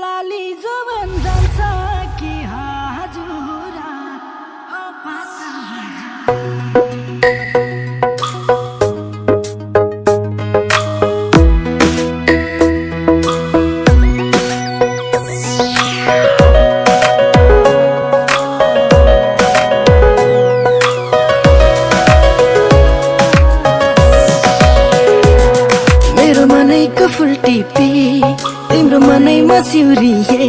लाली जवन जान्छ कि हजुरा मेरो मनैको फुल टिपी तिम्रो मनैमा सिउरिए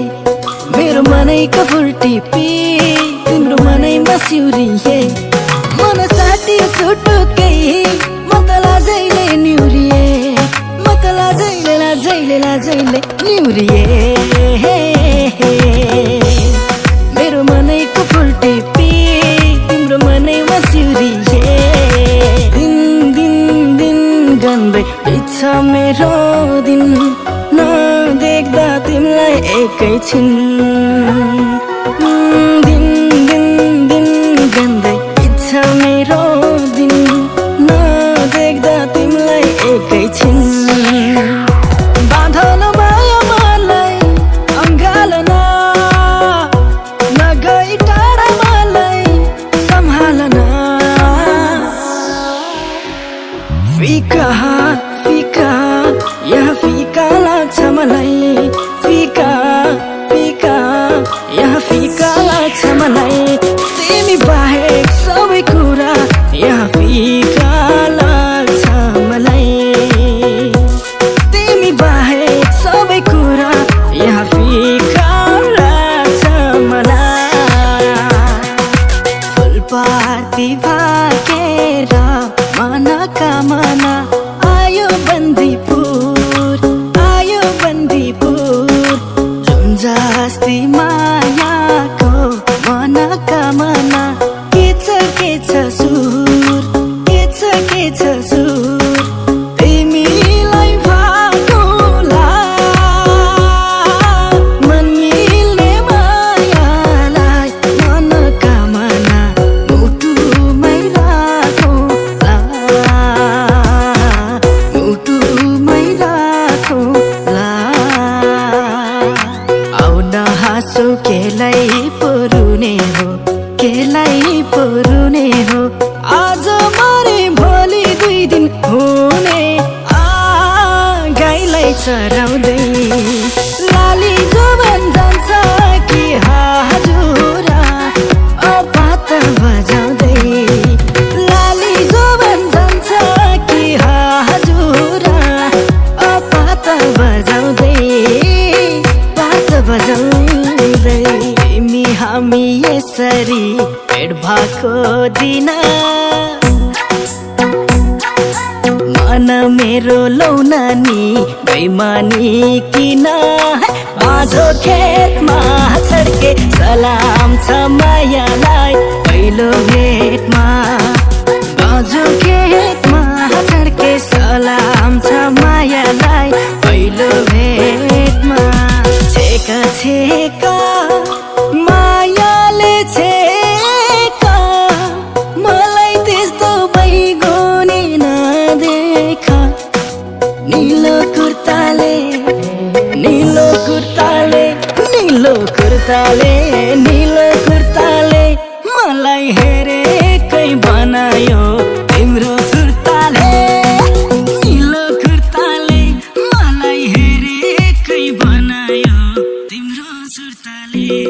मेरो मनैको फुल टिपी तिम्रो मनैमा सिउरिए मन साटियो सुटुकै म त लाजैले निउरिए म त लाजैले लाजैले लाजैले निउरिए मेरो मनैको फुल टिपी तिम्रो मनैमा सिउरिए दिन दिन दिन गन्दै बित्छ मेरो दिन नदेख्दा तिमीलाई एकैछिन दिन दिन दिन गन्दै बित्छ मेरो दिन नदेख्दा तिमीलाई एकैछिन बाँधन माया मलाई अँगालन नगई टाढा मलाई सम्हालन फिका फिका यहाँ फिका लाग्छ मलाई फिका फिका यहाँ फिका लाग्छ मलाई तिमी बाहेक सबै कुरा यहाँ फिका लाग्छ मलाई तिमी बाहेक सबै कुरा यहाँ फिका लाग्छ मलाई फुलपाती भाकेर मनोकामना आयो बन्दीपुर आयो बन्दीपुर जुन जस्ती मायाको मनोकामना के छ सुर के छ सुर तिमीलाई भाकोला मन मिल्ने मायालाई मनोकामना मुटुमै राखौँला मुटुमै राखौँला आउन हाँसो केलाई पुरुने हो केलाई पुरुने हो आज मरे भोलि 2 दिन हुने गाईलाई चराउँदै लाली जवन जान्छ कि हजुरा पात बजाउँदै लाली जवन जान्छ कि हजुरा पात बजाउँदै तिमी हामी यसरी भेट भएको दिन मन मेरो लौनानी बैमानी किन माझो खेतमा छड्के सलाम छ मायालाई पहिलो भेटमा माझो खेतमा छड्के सलाम छ मायालाई पहिलो भेटमा छेका छेका मायाले छेका मलाई त्यस्तो बैगुनी नदेखा नीलो कुर्ताले नीलो कुर्ताले नीलो कुर्ताले नीलो कुर्ताले मलाई हेरेकै बनायो तिम्रो सुर्ताले नीलो कुर्ताले मलाई हेरेकै बनायो तिम्रो सुर्ताले